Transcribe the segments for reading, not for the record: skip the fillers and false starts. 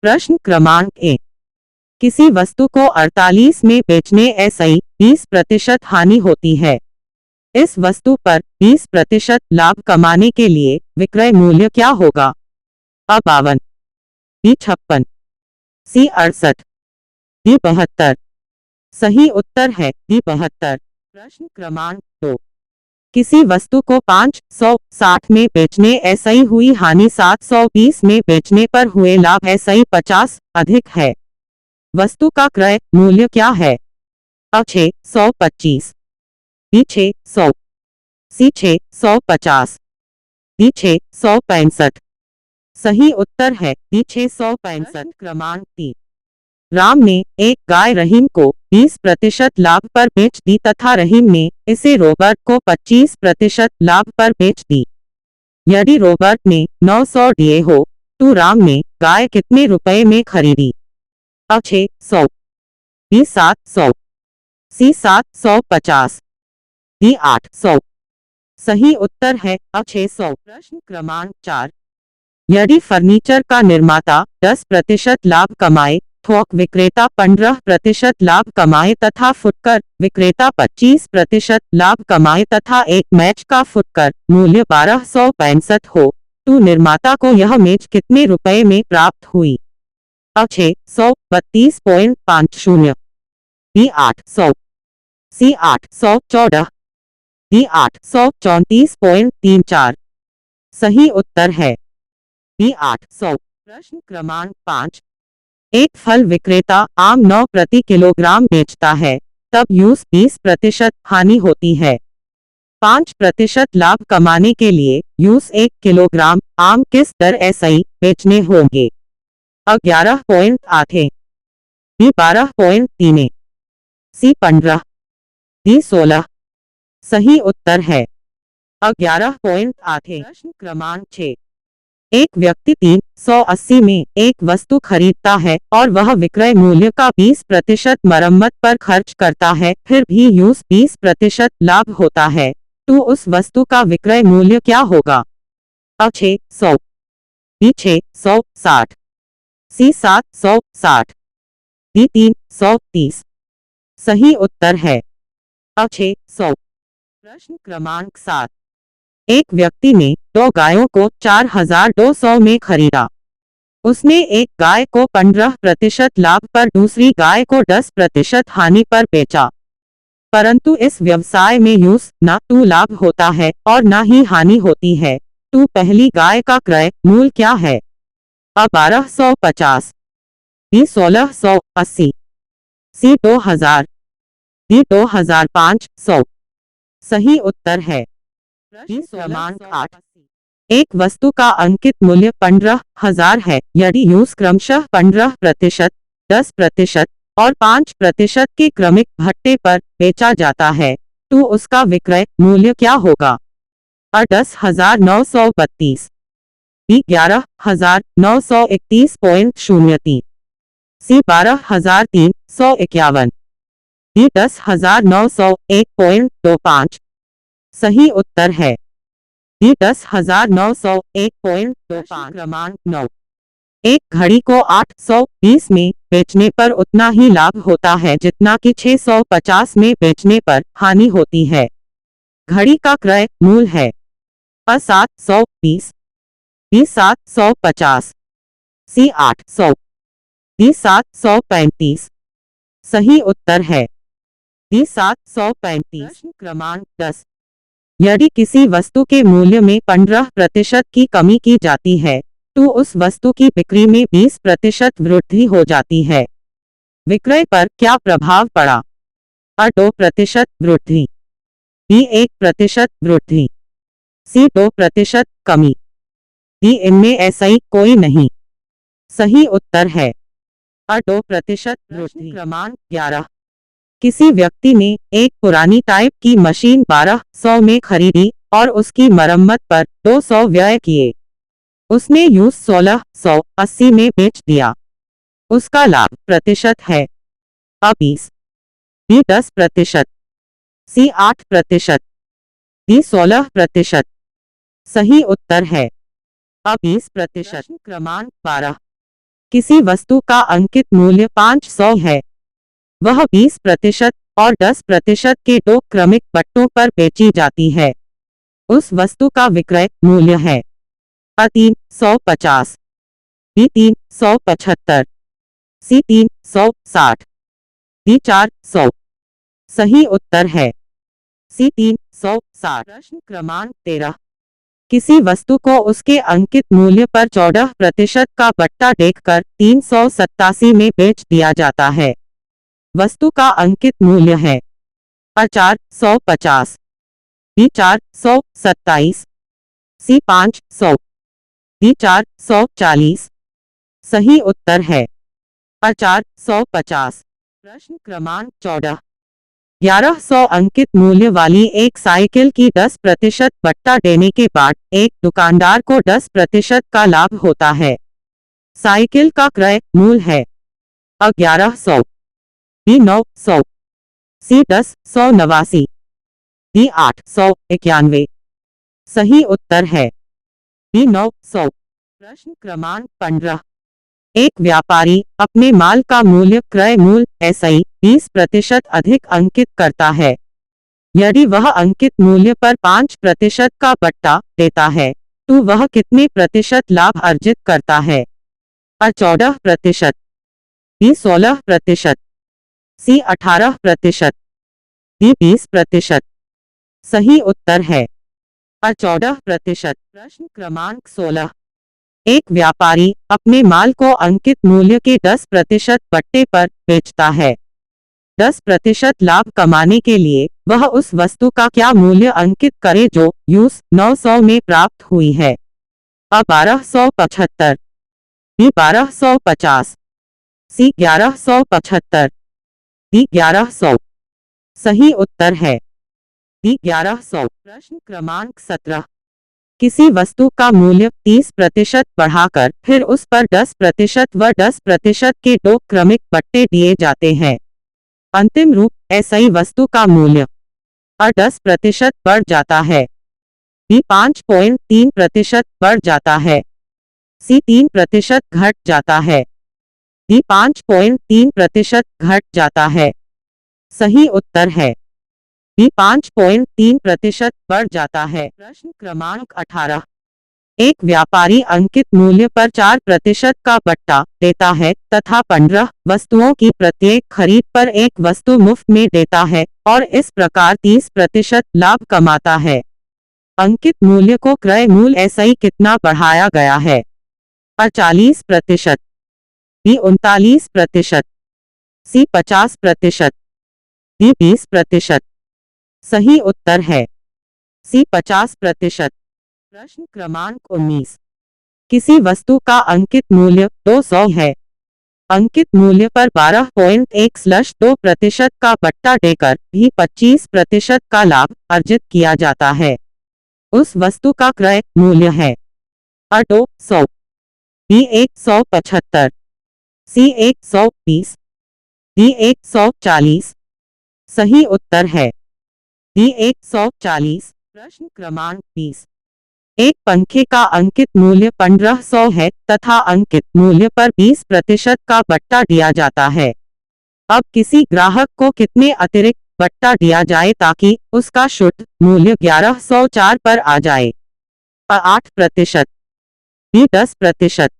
प्रश्न क्रमांक 1। किसी वस्तु को 48 में बेचने SI 20% हानि होती है। इस वस्तु पर 20% लाभ कमाने के लिए विक्रय मूल्य क्या होगा? A 52, B 56, C 68, D 72। सही उत्तर है D 72। प्रश्न क्रमांक 2। किसी वस्तु को 560 में बेचने SI हुई हानि 720 में बेचने पर हुए लाभ SI 50 अधिक है। वस्तु का क्रय मूल्य क्या है? A 625, B 600, C 650, D 665। सही उत्तर है D 665। क्रमांक 3। राम ने एक गाय रहीम को 20% लाभ पर बेच दी तथा रहीम ने इसे रॉबर्ट को 25% लाभ पर बेच दी। यदि रॉबर्ट ने 900 दिए हो तो राम ने गाय कितने रुपए में खरीदी? A 600, B 700, C 750, D 800। सही उत्तर है A 600। प्रश्न क्रमांक 4। यदि फर्नीचर का निर्माता 10% लाभ कमाए, थोक विक्रेता 15% लाभ कमाए तथा फुटकर विक्रेता 25% लाभ कमाए तथा एक मेज का फुटकर मूल्य 1265 हो तो निर्माता को यह मेज कितने रुपए में प्राप्त हुई? A 632.50, B 800, C 814, D 834.34। सही उत्तर है B 800। प्रश्न क्रमांक 5। एक फल विक्रेता आम 9 प्रति किलोग्राम बेचता है, तब यूज 20% हानि होती है। 5% लाभ कमाने के लिए यूज 1 किलोग्राम आम किस दर SI बेचने होंगे? A 11.8, B 12.3, C 15, D 16। सही उत्तर है A 11.8। प्रश्न क्रमांक 6। एक व्यक्ति 380 में एक वस्तु खरीदता है और वह विक्रय मूल्य का 20% मरम्मत पर खर्च करता है, फिर भी यूज 20% लाभ होता है, तो उस वस्तु का विक्रय मूल्य क्या होगा? A 600, B 660, C 760, D 330। सही उत्तर है A 600। प्रश्न क्रमांक 7। एक व्यक्ति ने 2 गायों को 4200 में खरीदा। उसने एक गाय को 15% लाभ पर दूसरी गाय को 10% हानि पर बेचा। परंतु इस व्यवसाय में यूज ना तो लाभ होता है और ना ही हानि होती है, तो पहली गाय का क्रय मूल्य क्या है? A 1250, B 1680, C 2000, D 2500। सही उत्तर है प्रश्न क्रमांक 8। एक वस्तु का अंकित मूल्य 15,000 है। यदि यूज क्रमशः 15%, 10% और 5% के क्रमिक भत्ते पर बेचा जाता है तो उसका विक्रय मूल्य क्या होगा? A 10,932, B 11,931.03, C 12,351, D 10,901.25। सही उत्तर है D 10,901.25। क्रमांक 9। एक घड़ी को 820 में बेचने पर उतना ही लाभ होता है जितना कि 650 में बेचने पर हानि होती है। घड़ी का क्रय मूल्य है A 720, B 750, C 800, D 735। सही उत्तर है D 735। प्रश्न क्रमांक 10। यदि किसी वस्तु के मूल्य में 15% की कमी की जाती है तो उस वस्तु की बिक्री में 20% वृद्धि हो जाती है। विक्रय पर क्या प्रभाव पड़ा? A 2% वृद्धि, B 1% वृद्धि, C 2% कमी, D इनमें SI कोई नहीं। सही उत्तर है A 2% वृद्धि। क्रमांक 11। किसी व्यक्ति ने एक पुरानी टाइप की मशीन 1200 में खरीदी और उसकी मरम्मत पर 200 व्यय किए। उसने यूज 1680 में बेच दिया। उसका लाभ प्रतिशत है A 20, B 10%, C 8%, D 16%। सही उत्तर है A 20%। क्रमांक 12। किसी वस्तु का अंकित मूल्य 500 है, वह 20% और 10% के दो क्रमिक बट्टों पर बेची जाती है। उस वस्तु का विक्रय मूल्य है अ 350, बी 375, सी 360, डी 400। सही उत्तर है सी 360। प्रश्न क्रमांक 13। किसी वस्तु को उसके अंकित मूल्य पर 14% का बट्टा देकर 387 में बेच दिया जाता है। वस्तु का अंकित मूल्य है अ 450, बी 427, सी 500, डी 440। सही उत्तर है अ 450। प्रश्न क्रमांक 14। 1100 अंकित मूल्य वाली एक साइकिल की 10% बट्टा देने के बाद एक दुकानदार को 10% का लाभ होता है। साइकिल का क्रय मूल्य है अ 1100, बी 900, सी 1089, डी 891। सही उत्तर है बी 900। प्रश्न क्रमांक 15। एक व्यापारी अपने माल का मूल्य क्रय मूल्य SI 20% अधिक अंकित करता है। यदि वह अंकित मूल्य पर 5% का बट्टा देता है तो वह कितने प्रतिशत लाभ अर्जित करता है? अ 14%, बी 16%, सी 18%, डी 20%। सही उत्तर है अ 14%। प्रश्न क्रमांक 16। एक व्यापारी अपने माल को अंकित मूल्य के 10% बट्टे पर बेचता है। 10% लाभ कमाने के लिए वह उस वस्तु का क्या मूल्य अंकित करे जो यूस 900 में प्राप्त हुई है? अ 1275, बी 1250, सी 1175, डी 1100। सही उत्तर है डी 1100। प्रश्न क्रमांक 17। किसी वस्तु का मूल्य 30% बढ़ाकर फिर उस पर 10% व 10% के दो क्रमिक बट्टे दिए जाते हैं। अंतिम रूप SI वस्तु का मूल्य अ 10% बढ़ जाता है, बी 5.3% बढ़ जाता है, सी 3% घट जाता है, डी 5.3% घट जाता है। सही उत्तर है बी 5.3% बढ़ जाता है। प्रश्न क्रमांक 18। एक व्यापारी अंकित मूल्य पर 4% का बट्टा देता है तथा 15 वस्तुओं की प्रत्येक खरीद पर एक वस्तु मुफ्त में देता है और इस प्रकार 30% लाभ कमाता है। अंकित मूल्य को क्रय मूल्य SI कितना बढ़ाया गया है? अ 40%, बी 39%, सी 50%, डी 20%। सही उत्तर है सी 50%। प्रश्न क्रमांक 19। किसी वस्तु का अंकित मूल्य 200 है। अंकित मूल्य पर 12.1+2% का बट्टा देकर भी 25% का लाभ अर्जित किया जाता है। उस वस्तु का क्रय मूल्य है अ 200, बी 175, सी 120, डी 140। सही उत्तर है डी 140। प्रश्न क्रमांक 20। एक पंखे का अंकित मूल्य 1500 है तथा अंकित मूल्य पर 20% का बट्टा दिया जाता है। अब किसी ग्राहक को कितने अतिरिक्त बट्टा दिया जाए ताकि उसका शुद्ध मूल्य 1104 पर आ जाए? अ 8%, बी 10%,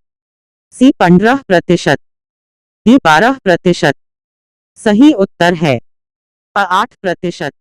सी 15%, डी 12%। सही उत्तर है अ 8%।